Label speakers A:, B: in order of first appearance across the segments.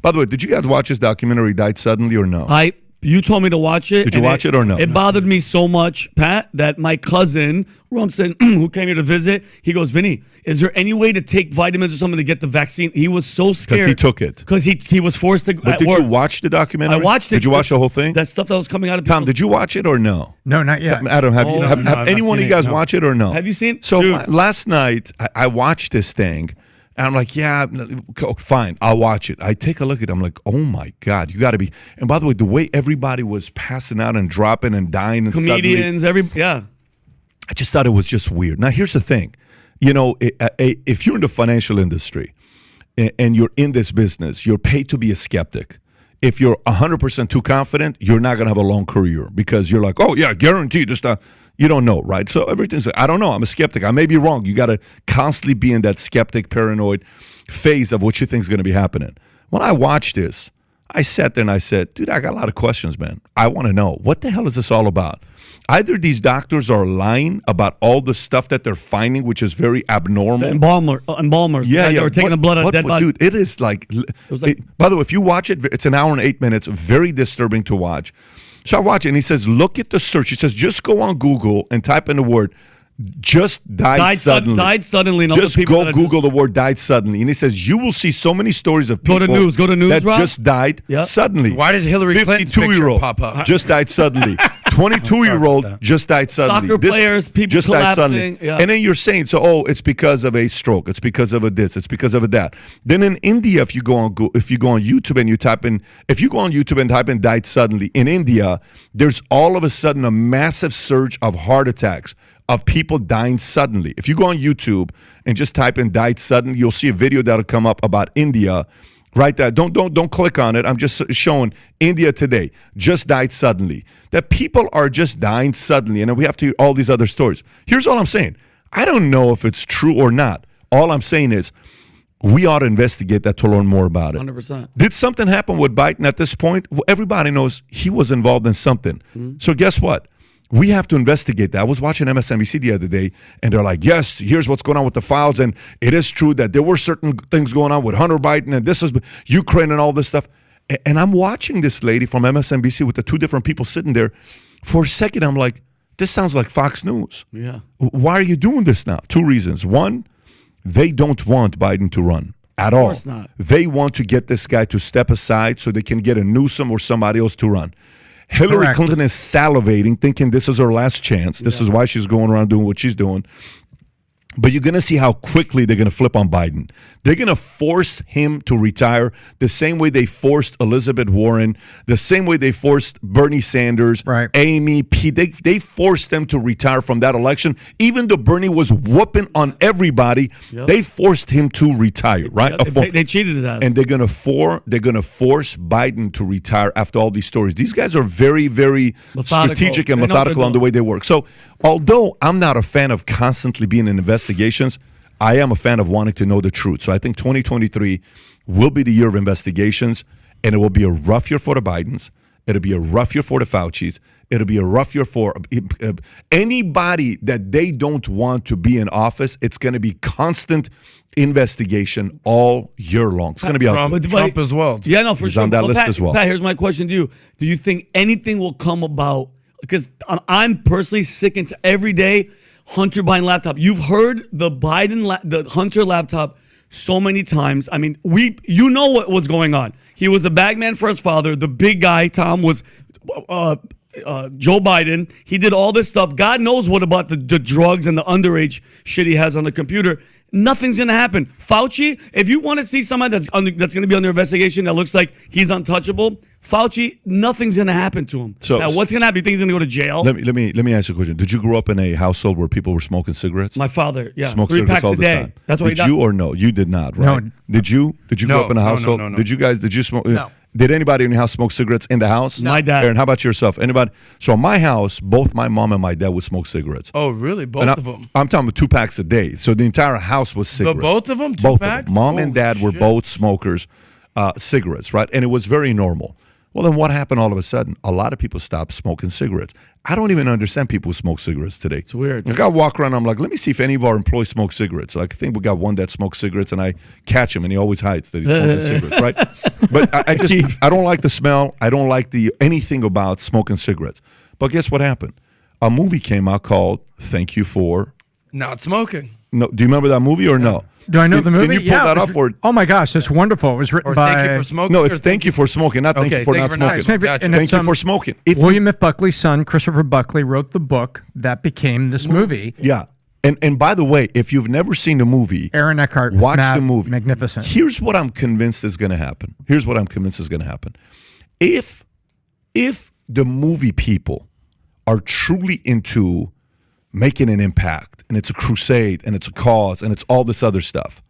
A: By the way, did you guys watch this documentary, Died Suddenly, or no?
B: You told me to watch it.
A: Did you watch it or no?
B: It bothered me so much, Pat, that my cousin, Rumson, who came here to visit, he goes, Vinny, is there any way to take vitamins or something to get the vaccine? He was so scared.
A: Because he took it.
B: Because he was forced to.
A: But did you watch the documentary?
B: I watched it.
A: Did you watch the whole thing?
B: That stuff that was coming out of
A: Tom, did you watch it or no?
C: No, not yet.
A: Adam, have any one of you guys watch it or no?
B: Have you seen?
A: So last night, I watched this thing. And I'm like, yeah, fine, I'll watch it. I take a look at it. I'm like, oh, my God, you got to be. And by the way, the way everybody was passing out and dropping and dying. And
B: comedians, I
A: just thought it was just weird. Now, here's the thing. You know, if you're in the financial industry and you're in this business, you're paid to be a skeptic. If you're 100% too confident, you're not going to have a long career because you're like, oh, yeah, guaranteed this stuff. You don't know, right? So everything's like, I don't know. I'm a skeptic. I may be wrong. You got to constantly be in that skeptic, paranoid phase of what you think is going to be happening. When I watched this, I sat there and I said, dude, I got a lot of questions, man. I want to know, what the hell is this all about? Either these doctors are lying about all the stuff that they're finding, which is very abnormal.
B: Embalmers.
A: Yeah,
B: They were taking the blood out of dead body.
A: Dude, it is like, by the way, if you watch it, it's an hour and 8 minutes, very disturbing to watch. So I watch it, and he says, look at the search. He says, just go on Google and type in the word, just died suddenly.
B: Died suddenly. And
A: just go Google the word died suddenly. And he says, you will see so many stories of people
B: go to news,
A: that
B: Rob?
A: Just died suddenly.
C: Why did Hillary Clinton's picture pop up?
A: Just died suddenly. 22-year-old just died suddenly.
B: Soccer players, people
A: just died suddenly.
B: Yeah.
A: And then you're saying, it's because of a stroke. It's because of a this. It's because of a that. Then in India, if you go on YouTube and you type in, type in died suddenly, in India, there's all of a sudden a massive surge of heart attacks, of people dying suddenly. If you go on YouTube and just type in died suddenly, you'll see a video that'll come up about India. Right there. Don't click on it. I'm just showing India today just died suddenly. That people are just dying suddenly, and then we have to hear all these other stories. Here's all I'm saying. I don't know if it's true or not. All I'm saying is we ought to investigate that to learn more about it.
B: 100%.
A: Did something happen with Biden at this point? Well, everybody knows he was involved in something. Mm-hmm. So guess what? We have to investigate that. I was watching MSNBC the other day, and they're like, yes, here's what's going on with the files, and it is true that there were certain things going on with Hunter Biden, and this is Ukraine and all this stuff. And I'm watching this lady from MSNBC with the two different people sitting there. For a second, I'm like, this sounds like Fox News.
B: Yeah.
A: Why are you doing this now? Two reasons. One, they don't want Biden to run at all.
B: Of course not.
A: They want to get this guy to step aside so they can get a Newsom or somebody else to run. Hillary Clinton is salivating, thinking this is her last chance. This is why she's going around doing what she's doing. But you're going to see how quickly they're going to flip on Biden. They're going to force him to retire the same way they forced Elizabeth Warren, the same way they forced Bernie Sanders, Amy, Pete. They forced them to retire from that election. Even though Bernie was whooping on everybody, they forced him to retire, right?
B: They cheated his ass.
A: And they're going to force Biden to retire after all these stories. These guys are very, very strategic and methodical on the way they work. So although I'm not a fan of constantly being in investigations, I am a fan of wanting to know the truth. So I think 2023 will be the year of investigations, and it will be a rough year for the Bidens. It'll be a rough year for the Faucis. It'll be a rough year for anybody that they don't want to be in office. It's going to be constant investigation all year long. It's going to be
C: Trump as well.
B: Yeah, no, for
A: He's
B: sure.
A: on that list as well.
B: Pat, here's my question to you. Do you think anything will come about? Because I'm personally sick into every day Hunter Biden laptop. You've heard the the Hunter laptop so many times. I mean, you know what was going on. He was a bagman for his father. The big guy, Tom, was Joe Biden. He did all this stuff. God knows what about the drugs and the underage shit he has on the computer. Nothing's going to happen. Fauci, if you want to see somebody that's going to be under investigation that looks like he's untouchable, Fauci, nothing's going to happen to him. So now, what's going to happen? You think he's going to go to jail?
A: Let me ask you a question. Did you grow up in a household where people were smoking cigarettes?
B: My father, yeah.
A: Smoked
B: 3
A: cigarettes
B: packs
A: all
B: a
A: the
B: day.
A: time.
B: That's what
A: did you or no? You did not, right?
C: No.
A: Did you grow up in a household?
C: No.
A: Did you smoke?
C: No.
A: Did anybody in your house smoke cigarettes in the house?
B: No. My dad.
A: Aaron, how about yourself? Anybody? So in my house, both my mom and my dad would smoke cigarettes.
C: Oh, really? Both of them?
A: I'm talking about 2 packs a day. So the entire house was cigarettes.
C: Both of them? 2
A: both
C: packs?
A: Of them. Mom and dad were both smokers, cigarettes, right? And it was very normal. Well, then what happened all of a sudden? A lot of people stopped smoking cigarettes. I don't even understand people who smoke cigarettes today.
B: It's weird.
A: Like I walk around, I'm like, let me see if any of our employees smoke cigarettes. Like, I think we got one that smokes cigarettes, and I catch him, and he always hides that he's smoking cigarettes, right? But I don't like the smell. I don't like anything about smoking cigarettes. But guess what happened? A movie came out called "Thank You for
C: Not Smoking."
A: No. Do you remember that movie or no?
D: Do I know the movie?
A: Can you pull that up?
D: Oh my gosh, it's wonderful. It was written
C: Or
D: by
C: Thank You for Smoking?
A: No, it's Thank You for Smoking, not Thank You for Not Smoking.
C: Gotcha.
D: And
A: Thank
D: it's,
A: You for Smoking.
D: William F. Buckley's son, Christopher Buckley, wrote the book that became this movie.
A: Yeah. And by the way, if you've never seen the movie,
D: Aaron Eckhart,
A: watch the movie.
D: Magnificent.
A: Here's what I'm convinced is going to happen. If the movie people are truly into making an impact, and it's a crusade, and it's a cause, and it's all this other stuff,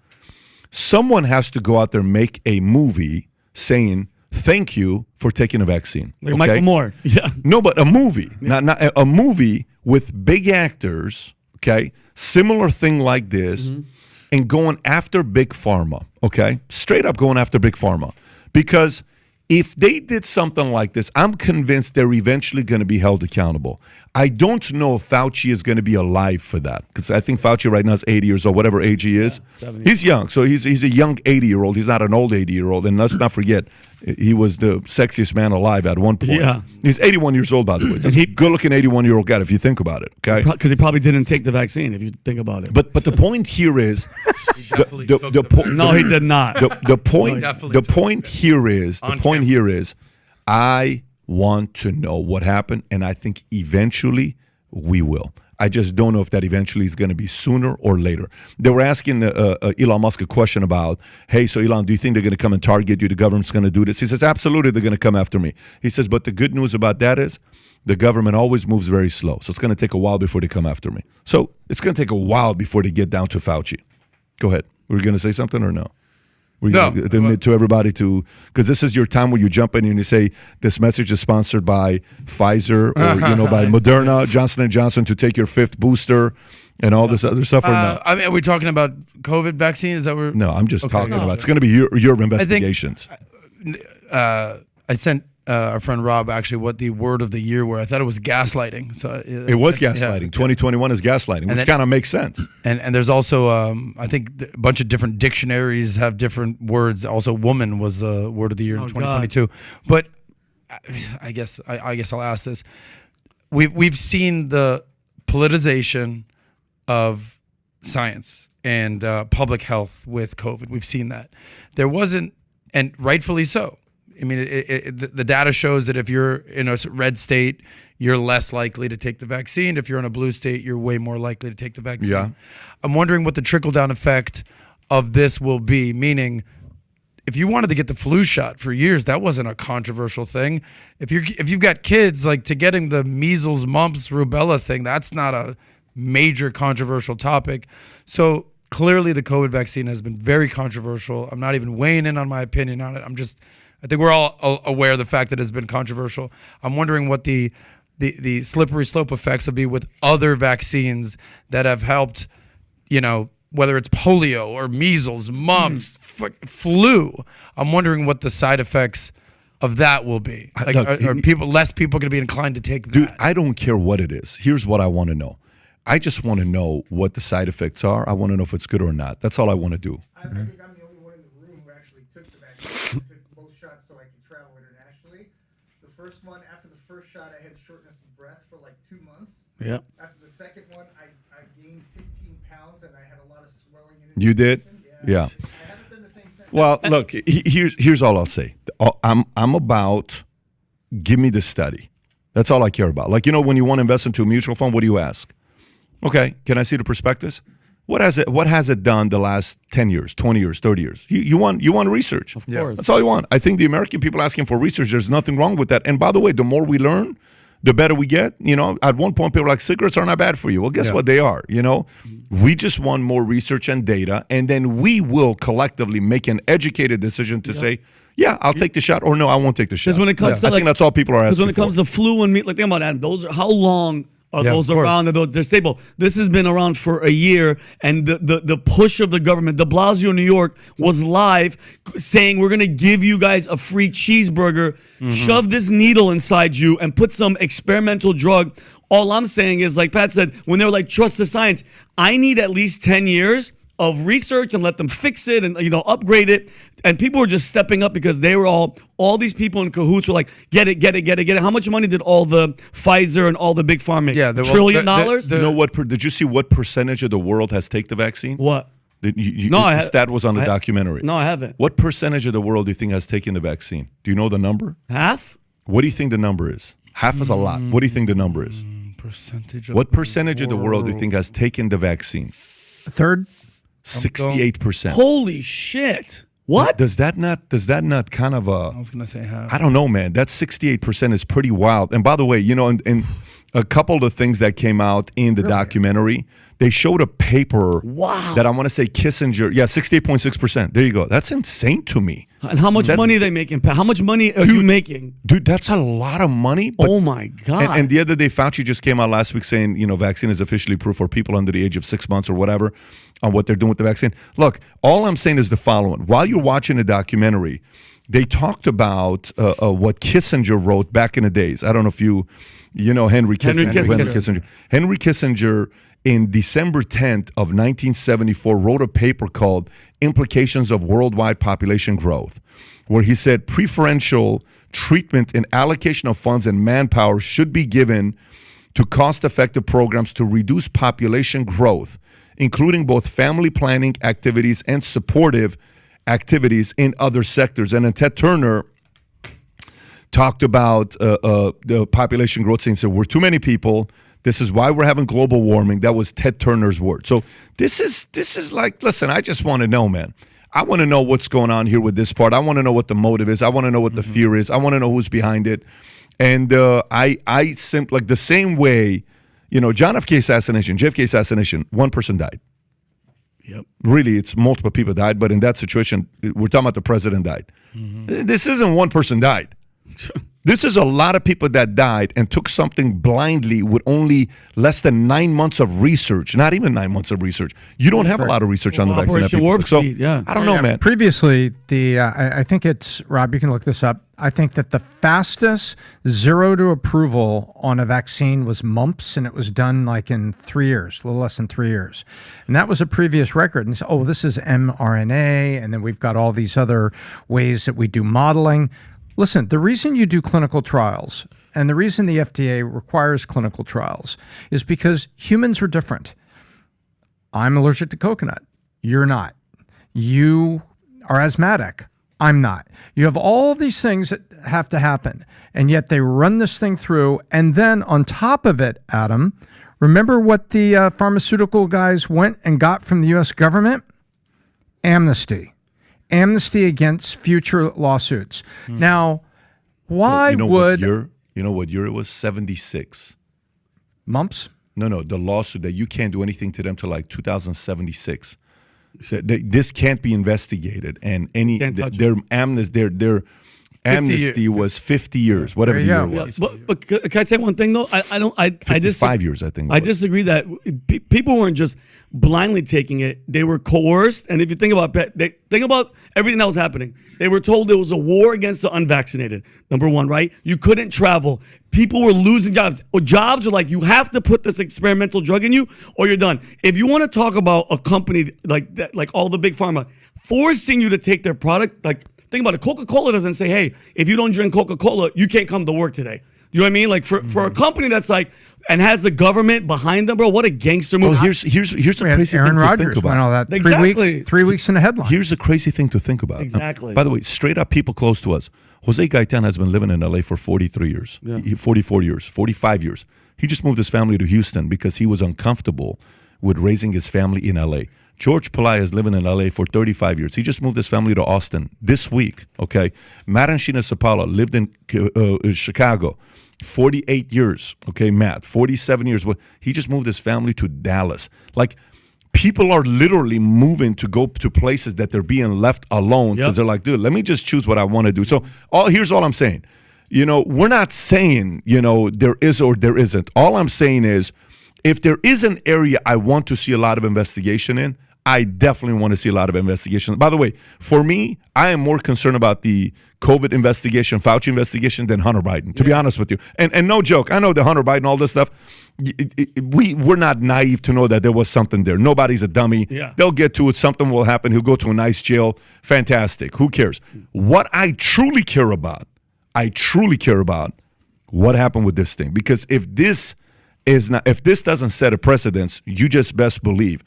A: someone has to go out there and make a movie saying thank you for taking a vaccine.
B: Like Michael Moore. Yeah.
A: No, but a movie, not a movie with big actors. Okay, similar thing like this, and going after big pharma. Okay, straight up going after big pharma, because if they did something like this, I'm convinced they're eventually going to be held accountable. I don't know if Fauci is going to be alive for that, because I think Fauci right now is 80 years old, whatever age he is.
B: 70.
A: He's young, so he's a young 80-year-old. He's not an old 80-year-old. And let's not forget, he was the sexiest man alive at one point.
B: Yeah.
A: He's 81 years old, by the way. He's a good-looking 81-year-old guy, if you think about it. Okay,
B: Because he probably didn't take the vaccine, if you think about it.
A: but the point here is
B: No, he did not.
A: the point
C: definitely
A: the point here is I want to know what happened, and I think eventually we will. I just don't know if that eventually is going to be sooner or later. They were asking Elon Musk a question about, hey, so Elon, do you think they're going to come and target you? The government's going to do this? He says, absolutely, they're going to come after me. He says, but the good news about that is the government always moves very slow. So it's going to take a while before they come after me. So it's going to take a while before they get down to Fauci. Go ahead. Were you going to say something or no?
C: No.
A: To everybody because this is your time where you jump in and you say this message is sponsored by Pfizer or by Moderna, Johnson & Johnson to take your 5th booster and all this other stuff or no?
C: I mean, are we talking about COVID vaccine? Is that where?
A: No, I'm just talking about it's going to be your investigations.
C: I sent our friend Rob actually what the word of the year were. I thought it was gaslighting. So
A: it was gaslighting. 2021 is gaslighting, which kind of makes sense.
C: And there's also I think a bunch of different dictionaries have different words. Also, woman was the word of the year in 2022. God. But I guess I'll ask this: we've seen the politicization of science and public health with COVID. We've seen that. There wasn't, and rightfully so. I mean, the data shows that if you're in a red state, you're less likely to take the vaccine. If you're in a blue state, you're way more likely to take the vaccine.
A: Yeah.
C: I'm wondering what the trickle-down effect of this will be, meaning if you wanted to get the flu shot for years, that wasn't a controversial thing. If you've got kids, like to getting the measles, mumps, rubella thing, that's not a major controversial topic. So clearly the COVID vaccine has been very controversial. I'm not even weighing in on my opinion on it. I think we're all aware of the fact that it's been controversial. I'm wondering what the slippery slope effects will be with other vaccines that have helped, whether it's polio or measles, mumps, flu. I'm wondering what the side effects of that will be. Like, are less people going to be inclined to take that?
A: Dude, I don't care what it is. Here's what I want to know. I just want to know what the side effects are. I want to know if it's good or not. That's all I want to do.
E: I think I'm the only one in the room who actually took the vaccine. Shots so I can travel internationally. The first one, after the first shot, I had shortness of breath for like 2 months.
B: Yeah.
E: After the second one, I gained 15 pounds and I had a lot of swelling.
A: You did? Yeah.
E: I haven't been the same since.
A: Well, look, here's all I'll say. I'm about give me the study. That's all I care about. Like, when you want to invest into a mutual fund, what do you ask? Okay, can I see the prospectus? What has it done the last 10 years, 20 years, 30 years? You want research.
B: Of course.
A: That's all you want. I think the American people asking for research, there's nothing wrong with that. And by the way, the more we learn, the better we get. At one point, people were like, cigarettes are not bad for you. Well, guess what? They are. We just want more research and data, and then we will collectively make an educated decision to say, yeah, I'll take the shot, or no, I won't take the shot.
B: Because when it comes to
A: I think that's all people are asking
B: Because when it comes to flu and meat, think about that. Those are how long those
C: of course.
B: around and they're stable. This has been around for a year, and the push of the government, de Blasio in New York was live saying we're going to give you guys a free cheeseburger, shove this needle inside you, and put some experimental drug. All I'm saying is, like Pat said, when they're like, trust the science, I need at least 10 years of research and let them fix it and upgrade it. And people were just stepping up because they were all these people in cahoots were like, get it. How much money did all the Pfizer and all the big pharma make?
C: Yeah,
B: $1 trillion?
A: You know what? Did you see what percentage of the world has taken the vaccine?
B: What?
A: The stat was on the documentary.
B: No, I haven't.
A: What percentage of the world do you think has taken the vaccine? Do you know the number?
B: Half?
A: What do you think the number is? Half is a lot. What do you think the number is? What percentage of the world do you think has taken the vaccine?
D: A third?
A: 68%.
B: Holy shit. What?
A: Does that not kind of
C: I was gonna say half.
A: I don't know, man. That 68% is pretty wild. And by the way, in a couple of the things that came out in the documentary, they showed a paper that I want to say Kissinger. Yeah, 68.6%. There you go. That's insane to me.
B: And how much money are they making? How much money are you making?
A: Dude, that's a lot of money. But,
B: Oh my God.
A: and the other day, Fauci just came out last week saying, vaccine is officially approved for people under the age of 6 months or whatever on what they're doing with the vaccine. Look, all I'm saying is the following. While you're watching the documentary, they talked about what Kissinger wrote back in the days. I don't know if you know Henry Kissinger. Henry Kissinger in December 10th of 1974 wrote a paper called Implications of Worldwide Population Growth, where he said preferential treatment and allocation of funds and manpower should be given to cost-effective programs to reduce population growth, including both family planning activities and supportive activities in other sectors. And then Ted Turner talked about the population growth, saying, so we're too many people. This is why we're having global warming. That was Ted Turner's word. So this is like, listen, I just want to know, man. I want to know what's going on here with this part. I want to know what the motive is. I want to know what the fear is. I want to know who's behind it. And I simply, like the same way, John F. K. assassination, JFK assassination, one person died.
B: Yep.
A: Really, it's multiple people died, but in that situation, we're talking about the president died. This isn't one person died. This is a lot of people that died and took something blindly with only less than 9 months of research. Not even 9 months of research. You don't have a lot of research on the vaccine.
B: Operation Warp Speed, yeah.
A: I don't know, man.
D: Previously, I think it's, Rob, you can look this up. I think that the fastest zero to approval on a vaccine was mumps, and it was done like in 3 years, a little less than 3 years. And that was a previous record. And so, this is mRNA, and then we've got all these other ways that we do modeling. Listen, the reason you do clinical trials and the reason the FDA requires clinical trials is because humans are different. I'm allergic to coconut. You're not. You are asthmatic. I'm not. You have all these things that have to happen, and yet they run this thing through. And then on top of it, Adam, remember what the pharmaceutical guys went and got from the U.S. government? Amnesty against future lawsuits. Now, why would...
A: You know what year it was? 76.
D: Mumps?
A: No, the lawsuit that you can't do anything to them till like 2076. This can't be investigated, and their amnesty was 50 years, whatever the year was.
B: But can I say one thing though? I
A: 55 years, I think.
B: I disagree that people weren't just blindly taking it; they were coerced. And if you think about everything that was happening, they were told there was a war against the unvaccinated. Number one, right? You couldn't travel. People were losing jobs. Or jobs are like, you have to put this experimental drug in you, or you're done. If you want to talk about a company like that, like all the big pharma, forcing you to take their product, like. Think about it. Coca-Cola doesn't say, hey, if you don't drink Coca-Cola, you can't come to work today. You know what I mean? Like for a company that's like, and has the government behind them, bro, what a gangster move.
A: Well, here's the crazy
D: Aaron
A: thing
D: Rodgers
A: to think about.
D: all that.
B: Exactly.
D: 3 weeks in the headline.
A: Here's the crazy thing to think about.
B: Exactly.
A: By the way, straight up people close to us. Jose Gaitan has been living in LA for 43 years, 44 years, 45 years. He just moved his family to Houston because he was uncomfortable with raising his family in LA. George Pillai is living in LA for 35 years. He just moved his family to Austin this week, okay? Matt and Sheena Sapala lived in Chicago 48 years, okay, Matt, 47 years. He just moved his family to Dallas. Like, people are literally moving to go to places that they're being left alone because they're like, dude, let me just choose what I want to do. So here's all I'm saying. we're not saying, there is or there isn't. All I'm saying is, if there is an area I want to see a lot of investigation in, I definitely want to see a lot of investigation. By the way, for me, I am more concerned about the COVID investigation, Fauci investigation, than Hunter Biden, to be honest with you. And no joke, I know the Hunter Biden, all this stuff, we're not naive to know that there was something there. Nobody's a dummy.
B: Yeah.
A: They'll get to it. Something will happen. He'll go to a nice jail. Fantastic. Who cares? What I truly care about, what happened with this thing. Because if this doesn't set a precedence, you just best believe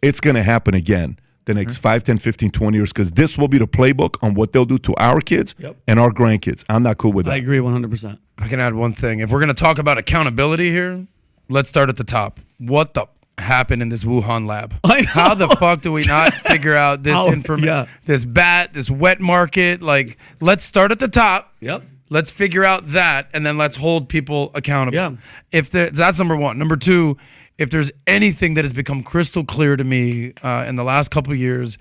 A: it's going to happen again the next 5, 10, 15, 20 years, because this will be the playbook on what they'll do to our kids and our grandkids. I'm not cool with that.
B: I agree 100%.
C: I can add one thing. If we're going to talk about accountability here, let's start at the top. What the happened in this Wuhan lab?
B: I know.
C: How the fuck do we not figure out this information?
B: Yeah.
C: This this wet market? Like, let's start at the top.
B: Yep.
C: Let's figure out that, and then let's hold people accountable.
B: Yeah.
C: That's number one. Number two, if there's anything that has become crystal clear to me in the last couple of years,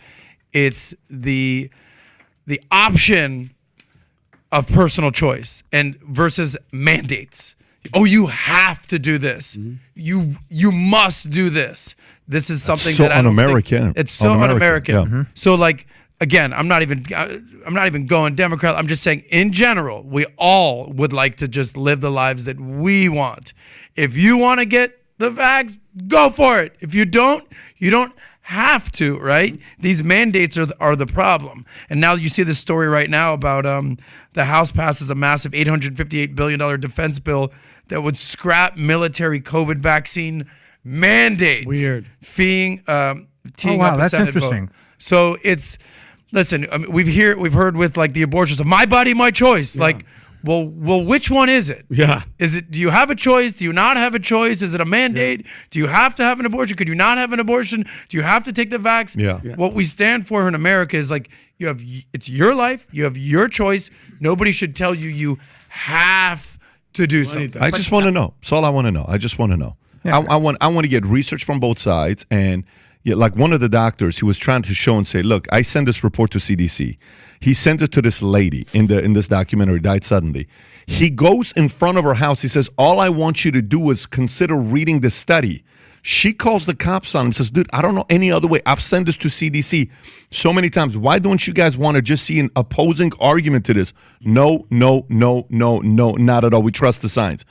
C: it's the option of personal choice and versus mandates. Oh, you have to do this. Mm-hmm. You must do this. This is something
A: so
C: that I don't
A: un-American.
C: think, it's so un-American.
A: Yeah. Mm-hmm.
C: So like, again, I'm not even going Democrat. I'm just saying in general, we all would like to just live the lives that we want. If you want to get the vax, go for it. If you don't have to, right? These mandates are the problem. And now you see this story right now about the House passes a massive $858 billion defense bill that would scrap military COVID vaccine mandates.
B: Weird.
C: Teeing
D: Oh, wow,
C: up a
D: that's
C: Senate
D: interesting.
C: vote. So it's, listen, I mean, we've heard with like the abortions of my body, my choice. Like, well, which one is it?
B: Yeah.
C: Do you have a choice? Do you not have a choice? Is it a mandate? Yeah. Do you have to have an abortion? Could you not have an abortion? Do you have to take the vax?
A: Yeah.
C: What we stand for in America is like, it's your life. You have your choice. Nobody should tell you have to do something.
A: I just want to know. That's all I want to know. I just want to know.
D: Yeah.
A: I want to get research from both sides. And like one of the doctors, he was trying to show and say, look, I sent this report to CDC. He sent it to this lady in this documentary, died suddenly. He goes in front of her house. He says, all I want you to do is consider reading the study. She calls the cops on him and says, dude, I don't know any other way. I've sent this to CDC so many times. Why don't you guys want to just see an opposing argument to this? No, not at all. We trust the science.